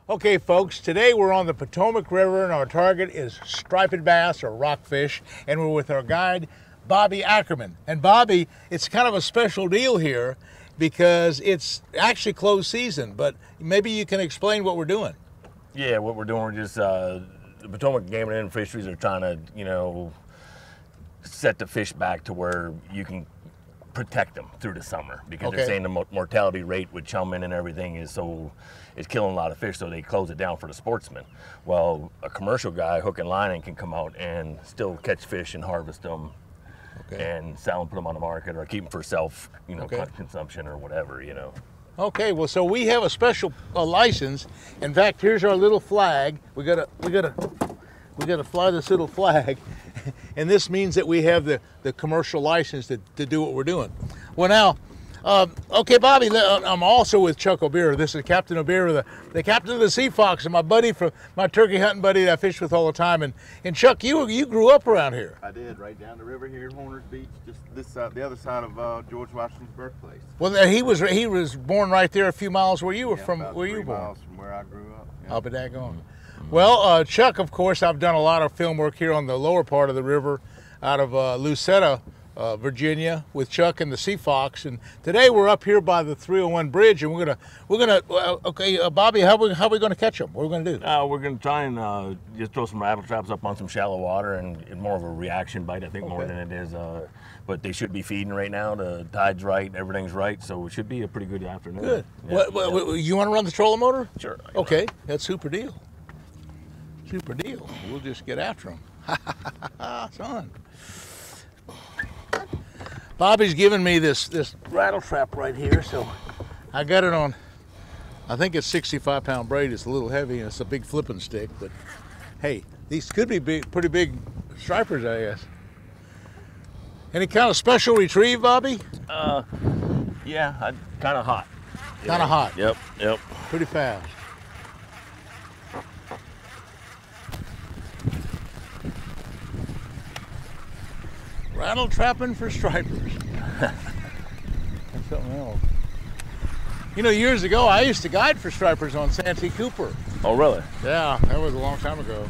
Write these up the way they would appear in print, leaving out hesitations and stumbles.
Okay, folks, today we're on the Potomac River and our target is striped bass or rockfish, and we're with our guide, Bobby Ackerman. And Bobby, it's kind of a special deal here because it's actually closed season, but maybe you can explain what we're doing. Yeah, what we're doing, we're just, the Potomac Game and Fisheries are trying to, set the fish back to where you can protect them through the summer, because they're saying the mortality rate with chumming and everything is it's killing a lot of fish, so they close it down for the sportsmen. Well, a commercial guy, hook and line, can come out and still catch fish and harvest them and sell them, put them on the market, or keep them for self, consumption or whatever, Okay, well, so we have a special license. In fact, here's our little flag. We gotta fly this little flag, and this means that we have the commercial license to do what we're doing. Well, now, okay, Bobby, I'm also with Chuck O'Beer. This is Captain O'Beer, the captain of the Sea Fox, and my buddy from my turkey hunting buddy that I fish with all the time. And Chuck, you grew up around here. I did, right down the river here at Horner's Beach, just this side, the other side of George Washington's birthplace. Well, he was born right there, a few miles where you were from. Where you were born? Miles from where I grew up. Yeah. I'll be daggone. Well, Chuck, of course, I've done a lot of film work here on the lower part of the river, out of Lucetta, Virginia, with Chuck and the Sea Fox. And today we're up here by the 301 bridge, and we're gonna. Okay, Bobby, how are we gonna catch them? What are we gonna do? We're gonna try and just throw some rattle traps up on some shallow water, and more of a reaction bite, I think, more than it is. But they should be feeding right now. The tide's right, everything's right, so it should be a pretty good afternoon. Good. Yeah. You want to run the trolling motor? Sure. Okay, that's super deal. Super deal. We'll just get after them. Son. Bobby's giving me this rattle trap right here, so I got it on, I think it's 65-pound braid. It's a little heavy and it's a big flipping stick, but hey, these could be pretty big stripers, I guess. Any kind of special retrieve, Bobby? Yeah, kind of hot. Kind of hot. Yep. Pretty fast. Rattle trapping for stripers. That's something else. Years ago, I used to guide for stripers on Santee Cooper. Oh, really? Yeah, that was a long time ago.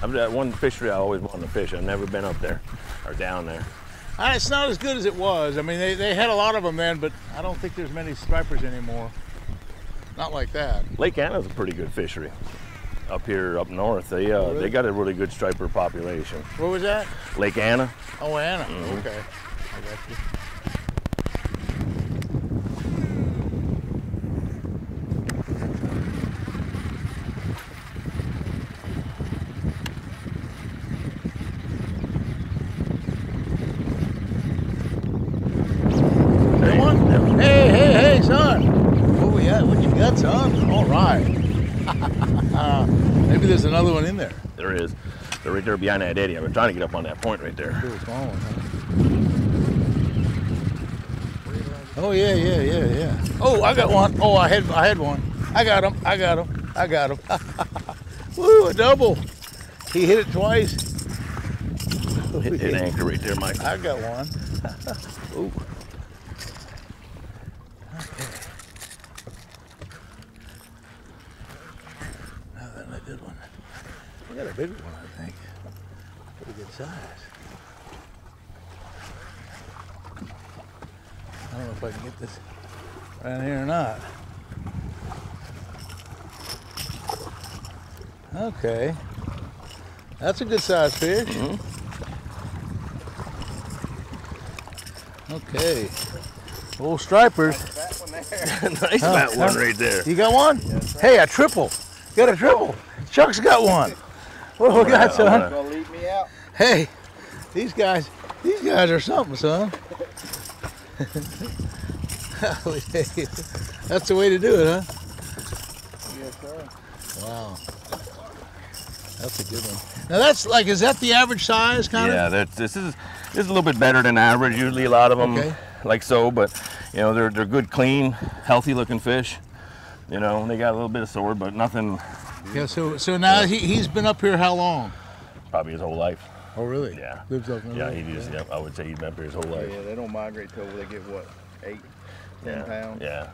I'm that one fishery I always wanted to fish. I've never been up there or down there. It's not as good as it was. I mean, they had a lot of them then, but I don't think there's many stripers anymore. Not like that. Lake Anna's a pretty good fishery. Up here, up north, they got a really good striper population. Where was that? Lake Anna. Oh, Anna. Okay, I got you. That one? Hey, son. Where we at? What you got, son? All right. Maybe there's another one in there. There is. They're right there behind that eddy. I've been trying to get up on that point right there. Pretty small one, huh? Oh yeah. Oh, I got one. Oh, I had one. I got him. Woo, a double. He hit it twice. Hit anchor right there, Mike. I got one. Ooh. Good one. We got a big one, I think. Pretty good size. I don't know if I can get this right here or not. Okay. That's a good size fish. Okay. Old stripers. Nice fat one right there. You got one? Yes, hey, a triple. Got a triple. Chuck's got one. What do we got, son? Gonna leave me out? Hey, these guys are something, son. That's the way to do it, huh? Yes, sir. Wow. That's a good one. Now that's like, is that the average size, kind of? Yeah, this is a little bit better than average. Usually a lot of them like so, but they're good, clean, healthy looking fish. They got a little bit of sword, but nothing. Yeah, so now he's been up here how long? Probably his whole life. Oh, really? Yeah. Lives up there? Yeah, I would say he's been up here his whole life. Yeah, they don't migrate till they get, what, 8? 10 pounds. Yeah.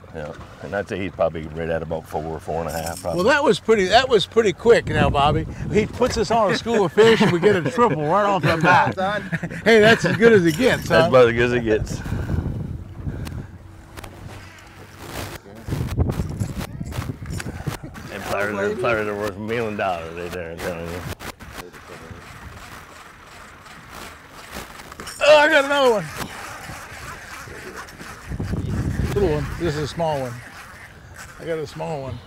And I'd say he's probably right at about 4 or 4.5. Probably. Well, that was pretty quick now, Bobby. He puts us on a school of fish and we get a triple right off the bat. Hey, that's as good as it gets, son. That's about as good as it gets. And pliers are worth $1 million right there, I'm telling you. Oh, I got another one. Little one. This is a small one. I got a small one.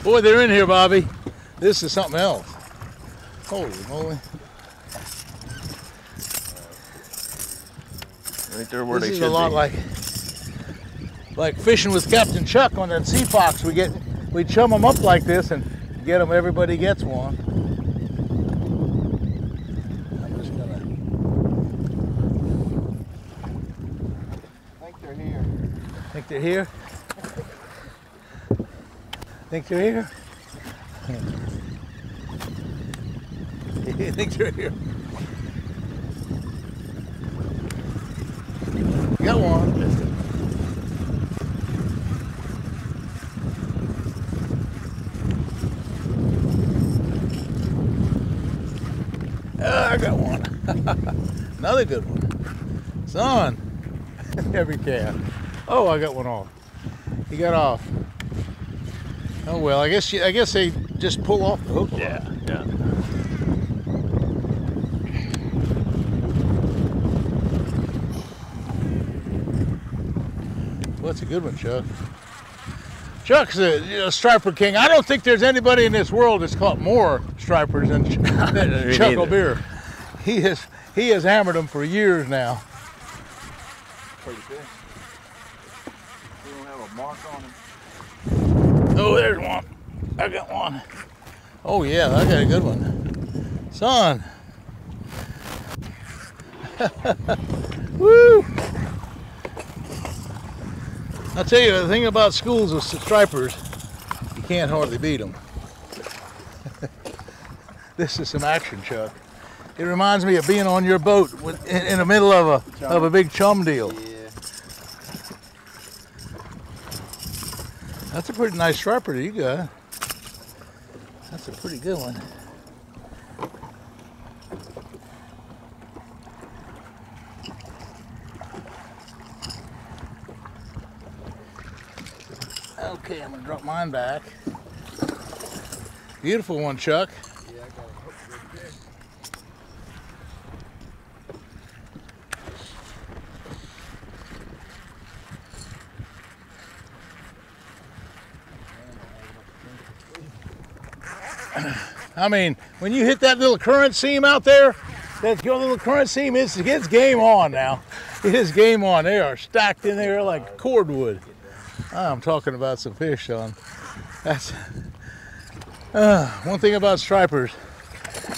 Boy, they're in here, Bobby. This is something else. Holy moly. Right there where This they is should a lot be. like fishing with Captain Chuck on that Sea Fox. We chum them up like this and get them. Everybody gets one. I'm just gonna. I think they're here. Think they're here? Think they're here? You think they're here? Got one. I got one. Another good one. Son. Every cast. Oh, I got one off. He got off. Oh well, I guess they just pull off the hook. Yeah. Well, that's a good one, Chuck. Chuck's a striper king. I don't think there's anybody in this world that's caught more stripers than Chuck O'Beer. He has hammered them for years now. Pretty fish. We don't have a mark on him. Oh, there's one. I got one. Oh yeah, I got a good one. Son. Woo! I'll tell you, the thing about schools with stripers, you can't hardly beat them. This is some action, Chuck. It reminds me of being on your boat in the middle of a big chum deal. Yeah. That's a pretty nice striper that you got. That's a pretty good one. Okay, I'm gonna drop mine back. Beautiful one, Chuck. Yeah, I got a hook right there. I mean, when you hit that little current seam out there, that your little current seam, it's game on now. It is game on. They are stacked in there like cordwood. I'm talking about some fish, son. That's one thing about stripers.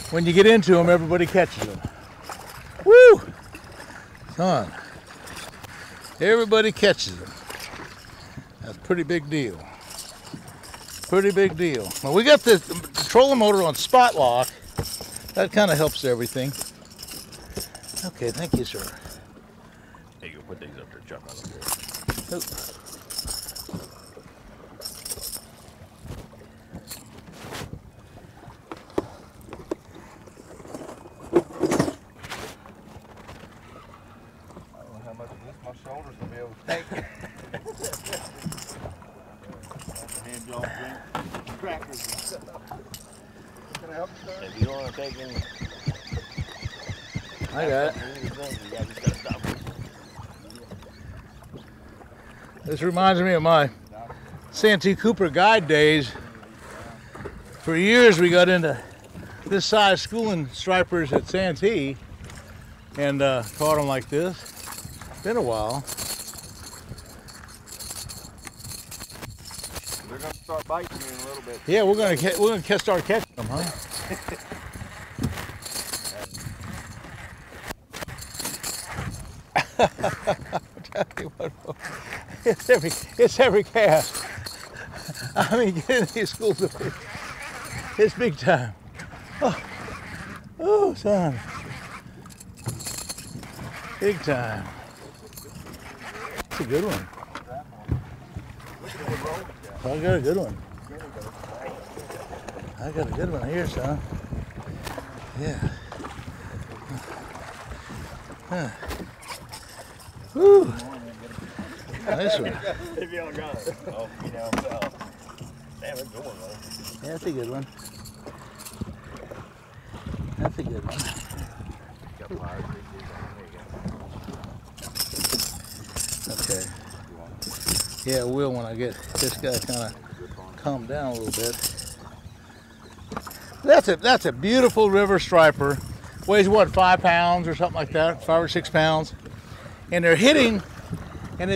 When you get into them, everybody catches them. Woo! Son. Everybody catches them. That's a pretty big deal. Pretty big deal. Well, we got the trolling motor on spot lock. That kind of helps everything. Okay, thank you, sir. There you go. Put these up there, Chuck, on the board. Oop. I don't know how much of this my shoulders will be able to take. Hand y'all drink crackers and stuff. Can I help you, sir? If you don't want to take any, I got it. you just gotta stop. This reminds me of my Santee Cooper guide days. For years we got into this size schooling stripers at Santee and caught them like this. Been a while. They're going to start biting you in a little bit. Yeah, we're gonna start catching them, huh? I'll tell you what, it's every cast. I mean, get in these schools of fish. It's big time. Oh, son. Big time. That's a good one. I got a good one. I got a good one here, son. Yeah. Huh. Woo. Nice one. If y'all got it. Oh, you know, damn, it's going though. Yeah, that's a good one. That's a good one. Okay. Yeah, I will when I get this guy kind of calmed down a little bit. That's a beautiful river striper. Weighs what, 5 pounds or something like that, 5 or 6 pounds. And they're hitting, and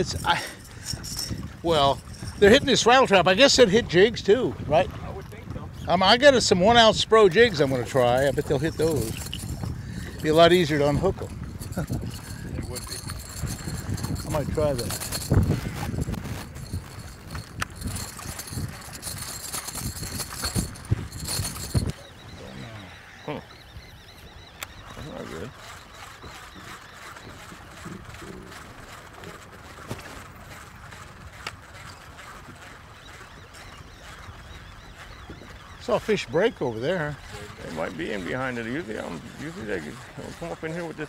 well, they're hitting this rattle trap. I guess they'd hit jigs too, right? I would think so. I got some 1 ounce Spro jigs I'm going to try. I bet they'll hit those. Be a lot easier to unhook them. It would be. I might try that. That's not good. Saw a fish break over there. They might be in behind it. Usually they come up in here with this.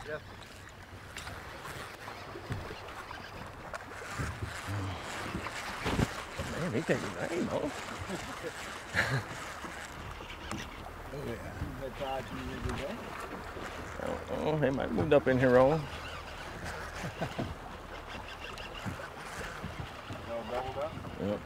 Man, he taking his aim, huh? Oh, they might moved up in here, Roland. Yep.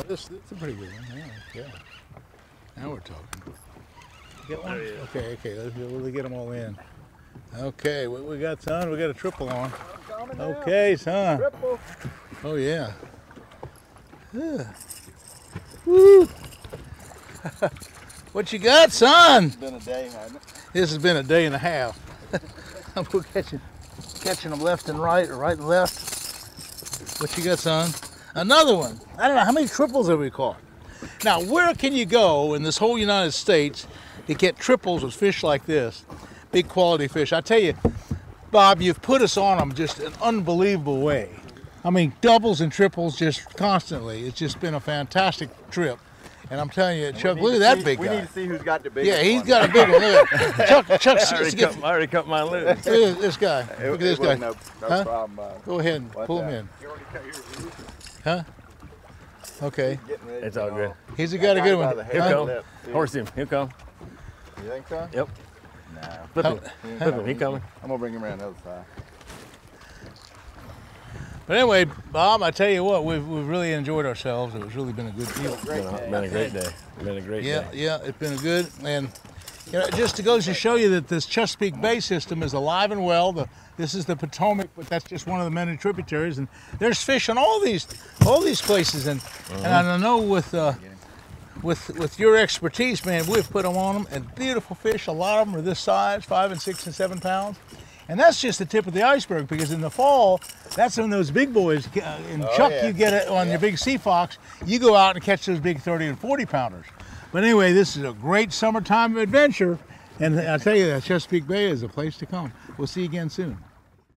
This is a pretty good one. Yeah. Now we're talking. Get one? Okay. Let's really get them all in. Okay, what we got, son? We got a triple on. Okay, son. Triple. Oh, yeah. Woo! What you got, son? It's been a day, hasn't it? This has been a day and a half. I'm catching them left and right, or right and left. What you got, son? Another one. I don't know, how many triples have we caught? Now, where can you go in this whole United States to get triples with fish like this? Big quality fish. I tell you, Bob, you've put us on them just an unbelievable way. I mean, doubles and triples just constantly. It's just been a fantastic trip. And I'm telling you, Chuck, look at that big guy. We need to see who's got the biggest Yeah, he's one. got a big one. Look. Chuck, I already cut mine loose. look at this guy. It, Look at this guy. No Huh? problem. Go ahead and What's pull him that? in. You already cut yours loose? Huh? Okay. Getting ready It's to all go. good. He's got a good By one. the Here head come. lip, too. Horse him. Here come. You think so? Yep. Nah. Flip him. Huh? Flip him. He coming. I'm gonna bring him around the other side. But anyway, Bob, I tell you what, we've really enjoyed ourselves. It's really been a good deal. Great Been a great day. Been a great day. Yeah, it's been a good, and you know, it just goes to show you that this Chesapeake Bay system is alive and well. This is the Potomac, but that's just one of the many tributaries, and there's fish on all these places. And I know with your expertise, man, we've put them on them, and beautiful fish. A lot of them are this size, 5 and 6 and 7 pounds. And that's just the tip of the iceberg, because in the fall, that's when those big boys, and Chuck, yeah. you get it on your big sea fox, you go out and catch those big 30 and 40 pounders. But anyway, this is a great summertime adventure, and I tell you that Chesapeake Bay is a place to come. We'll see you again soon.